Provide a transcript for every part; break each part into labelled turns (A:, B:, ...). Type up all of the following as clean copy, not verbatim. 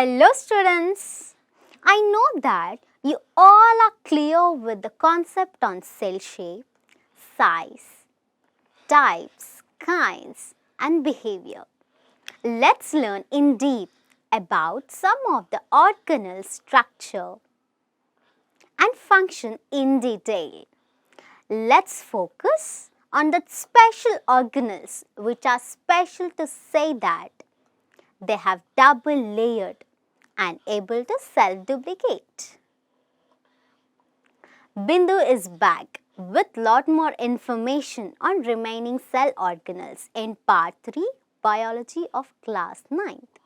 A: Hello students! I know that you all are clear with the concept on cell shape, size, types, kinds and behavior. Let's learn in deep about some of the organelle structure and function in detail. Let's focus on the special organelles which are special to say that they have double layered and able to self-duplicate. Bindu is back with lot more information on remaining cell organelles in part 3 biology of class 9th.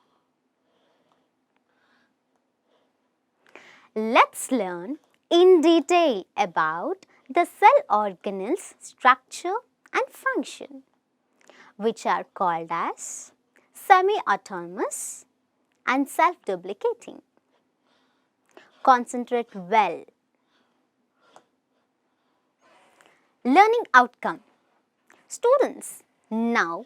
A: Let's learn in detail about the cell organelles structure and function, which are called as semi-autonomous and self-duplicating. Concentrate well. Learning outcome. Students, now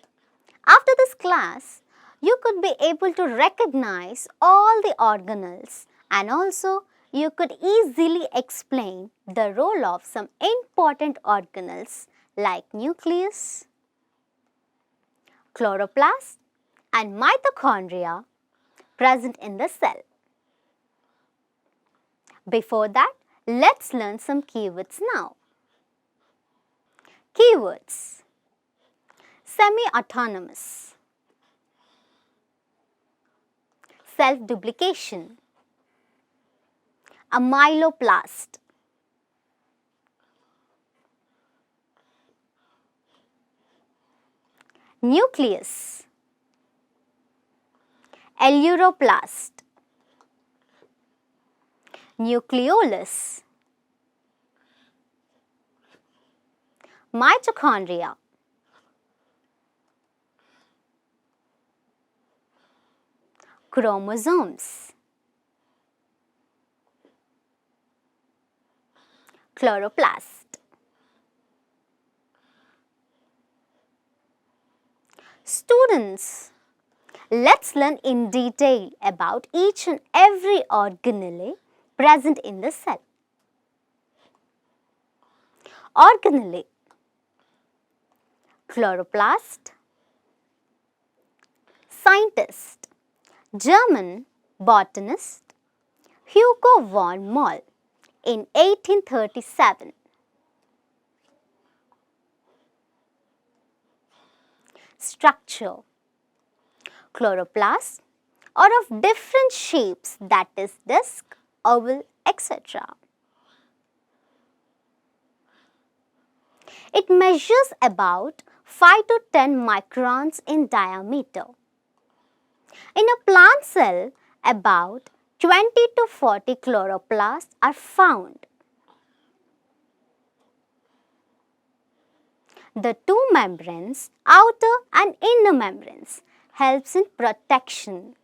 A: after this class, you could be able to recognize all the organelles and also you could easily explain the role of some important organelles like nucleus, chloroplast and mitochondria present in the cell. Before that, let's learn some keywords now. Keywords: semi-autonomous, self-duplication, a myeloplast, nucleus, Chloroplast, nucleolus, mitochondria, chromosomes, chloroplast. Students, let's learn in detail about each and every organelle present in the cell. Organelle: chloroplast. Scientist: German botanist Hugo von Moll in 1837. Structure: chloroplasts are of different shapes, that is disc, oval, etc. It measures about 5 to 10 microns in diameter. In a plant cell, about 20 to 40 chloroplasts are found. The two membranes, outer and inner membranes, helps in protection.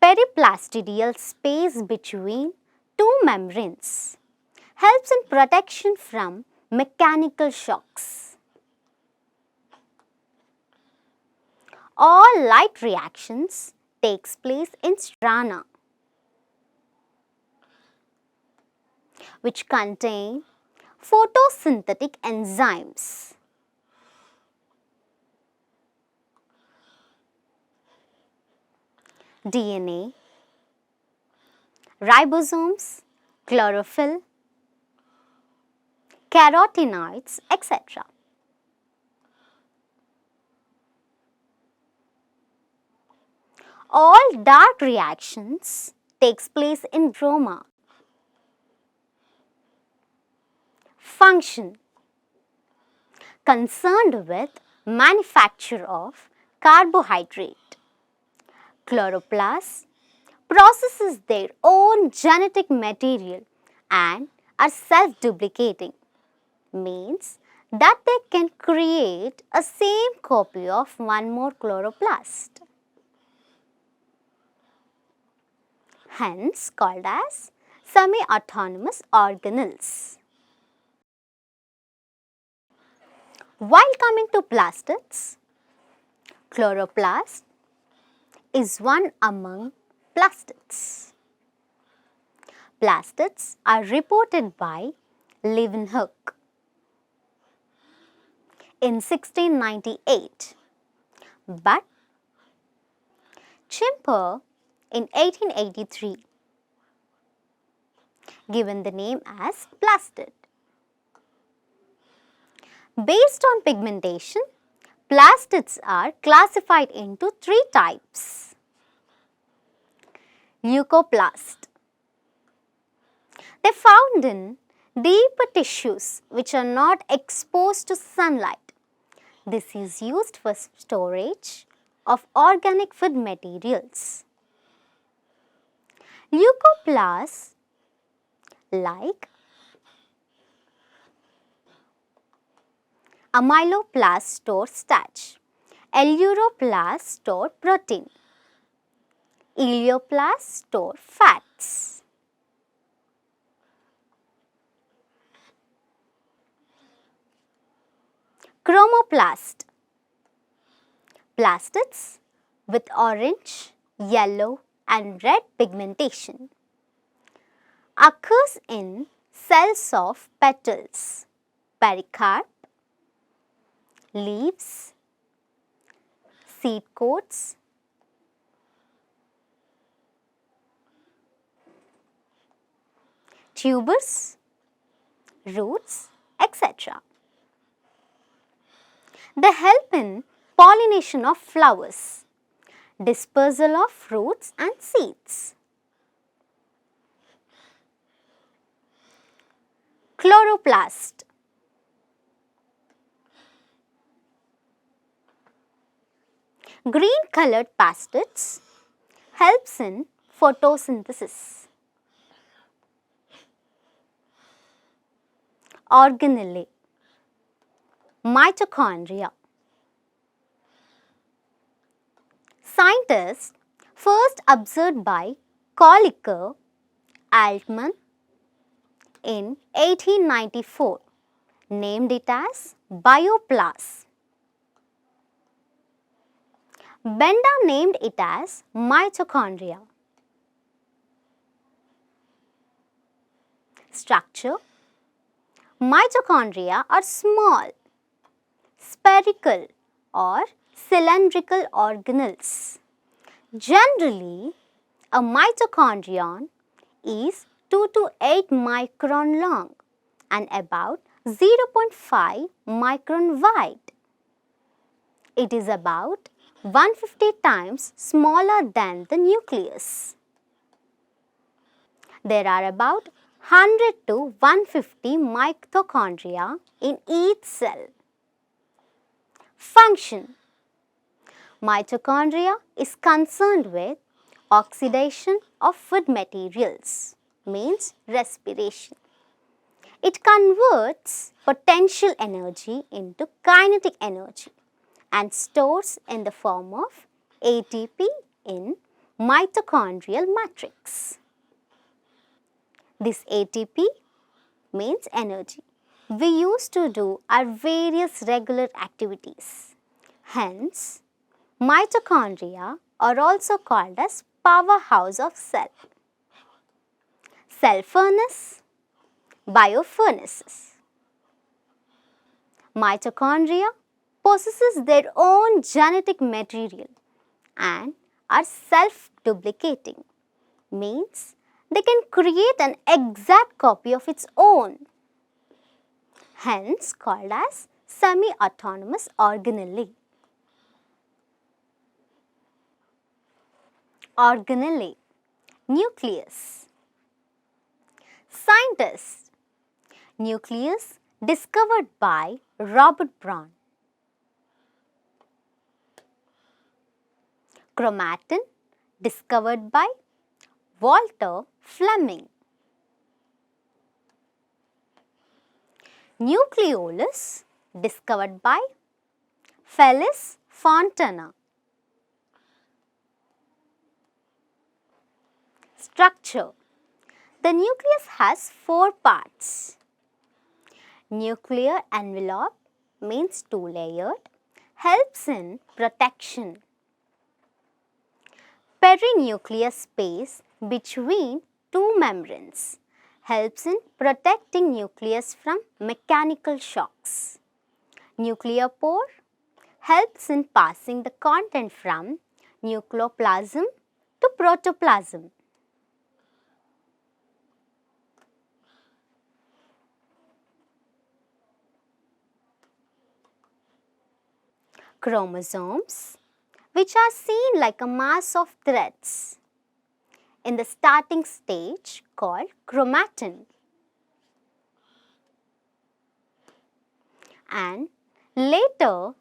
A: Periplastidial space between two membranes helps in protection from mechanical shocks. All light reactions takes place in strana, which contain photosynthetic enzymes. DNA, ribosomes, chlorophyll, carotenoids, etc. All dark reactions takes place in chroma. Function: concerned with manufacture of carbohydrate. Chloroplasts processes their own genetic material and are self-duplicating, means that they can create a same copy of one more chloroplast, hence called as semi-autonomous organelles. While coming to plastids, chloroplast is one among plastids. Plastids are reported by Leeuwenhoek in 1698, but Chimper in 1883, given the name as plastid. Based on pigmentation, plastids are classified into three types. Leucoplast. They are found in deeper tissues which are not exposed to sunlight. This is used for storage of organic food materials. Leucoplasts like amyloplasts store starch, eleuroplasts store protein, eleoplasts store fats. Chromoplast. Plastids with orange, yellow and red pigmentation occurs in cells of petals, pericarp, leaves, seed coats, tubers, roots, etc. They help in pollination of flowers, dispersal of fruits and seeds. Chloroplast. Green colored plastids helps in photosynthesis. Organelles. Mitochondria. Scientists first observed by Kolliker, Altman in 1894 named it as bioplast. Benda named it as mitochondria. Structure. Mitochondria are small, spherical or cylindrical organelles. Generally, a mitochondrion is 2 to 8 micron long and about 0.5 micron wide. It is about 150 times smaller than the nucleus. There are about 100 to 150 mitochondria in each cell. Function. Mitochondria is concerned with oxidation of food materials, means respiration. It converts potential energy into kinetic energy and stores in the form of ATP in mitochondrial matrix. This ATP means energy we use to do our various regular activities. Hence, mitochondria are also called as powerhouse of cell. Cell furnace, biofurnaces. Mitochondria possesses their own genetic material and are self-duplicating, means they can create an exact copy of its own, hence called as semi-autonomous organelle. Organelle. Nucleus. Scientists. Nucleus discovered by Robert Brown. Chromatin discovered by Walter Fleming. Nucleolus discovered by Felix Fontana. Structure. The nucleus has 4 parts. Nuclear envelope means 2-layered, helps in protection. perinuclear space between two membranes helps in protecting nucleus from mechanical shocks. Nuclear pore helps in passing the content from nucleoplasm to protoplasm. Chromosomes, which are seen like a mass of threads in the starting stage called chromatin, and later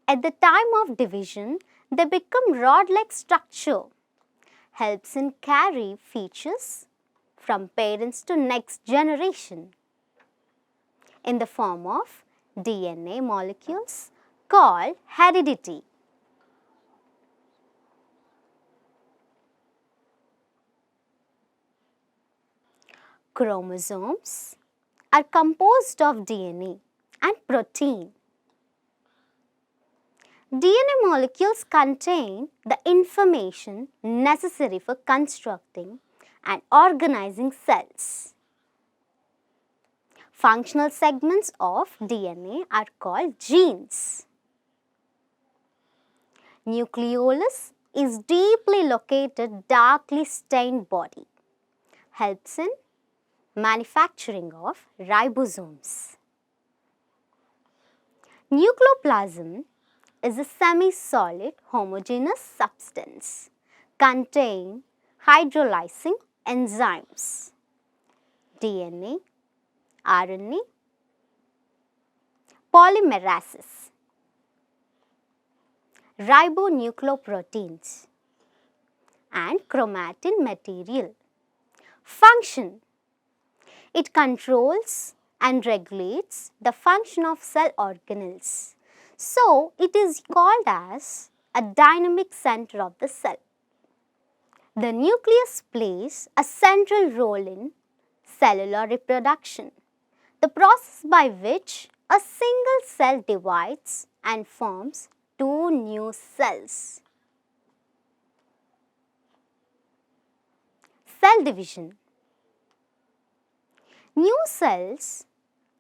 A: at the time of division they become rod-like structure, helps in carry features from parents to next generation in the form of DNA molecules called heredity. Chromosomes are composed of DNA and protein. DNA molecules contain the information necessary for constructing and organizing cells. Functional segments of DNA are called genes. Nucleolus is deeply located, darkly stained body, helps in manufacturing of ribosomes. Nucleoplasm is a semi-solid homogeneous substance containing hydrolyzing enzymes, DNA, RNA, polymerases, ribonucleoproteins, and chromatin material. Function: it controls and regulates the function of cell organelles. So, it is called as a dynamic center of the cell. The nucleus plays a central role in cellular reproduction, the process by which a single cell divides and forms two new cells. Cell division. New cells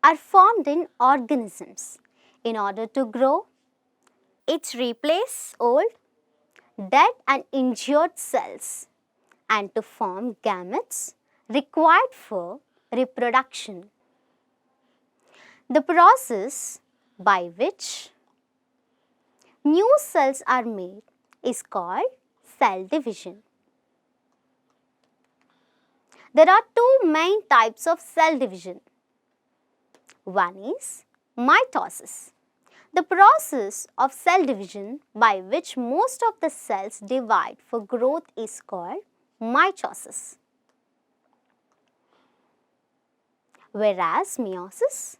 A: are formed in organisms. In order to grow, it replaces old, dead and injured cells and to form gametes required for reproduction. The process by which new cells are made is called cell division. There are two main types of cell division. One is mitosis, the process of cell division by which most of the cells divide for growth is called meiosis. Whereas meiosis,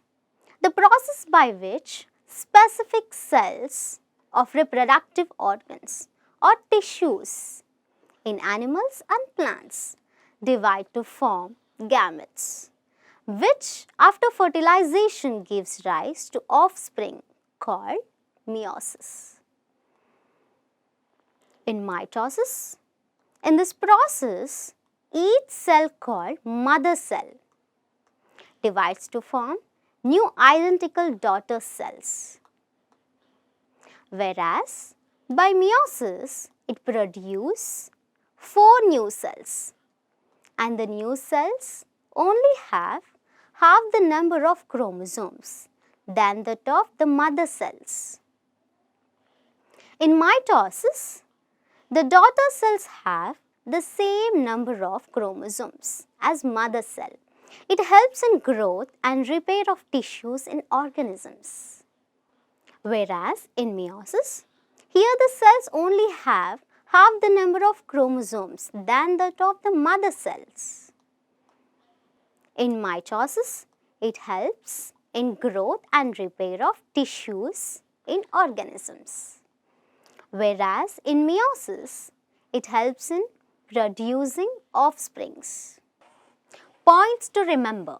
A: the process by which specific cells of reproductive organs or tissues in animals and plants divide to form gametes, which after fertilization gives rise to offspring called meiosis. In mitosis, in this process, each cell called mother cell divides to form new identical daughter cells. Whereas by meiosis, it produces 4 new cells, and the new cells only have half the number of chromosomes than that of the mother cells. In mitosis, the daughter cells have the same number of chromosomes as mother cell. It helps in growth and repair of tissues in organisms. Whereas in meiosis, here the cells only have half the number of chromosomes than that of the mother cells. In mitosis, it helps in growth and repair of tissues in organisms. Whereas in meiosis, it helps in producing offsprings. Points to remember.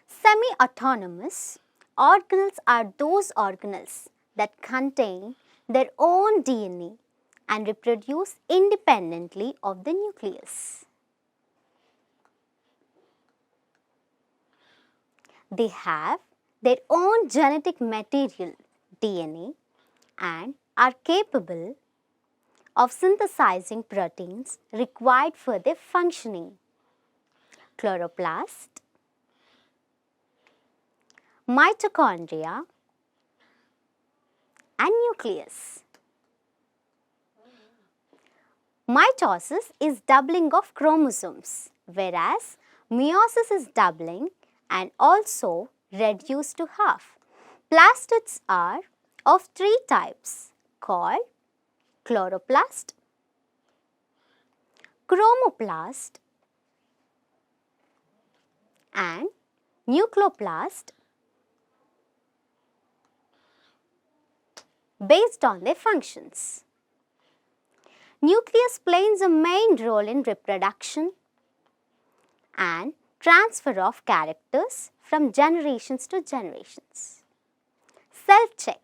A: Semi-autonomous organelles are those organelles that contain their own DNA and reproduce independently of the nucleus. They have their own genetic material, DNA, and are capable of synthesizing proteins required for their functioning. Chloroplast, mitochondria, and nucleus. Mitosis is doubling of chromosomes, whereas meiosis is doubling and also reduced to half. Plastids are of three types called chloroplast, chromoplast, and nucleoplast based on their functions. Nucleus plays a main role in reproduction and transfer of characters from generations to generations. Self-check.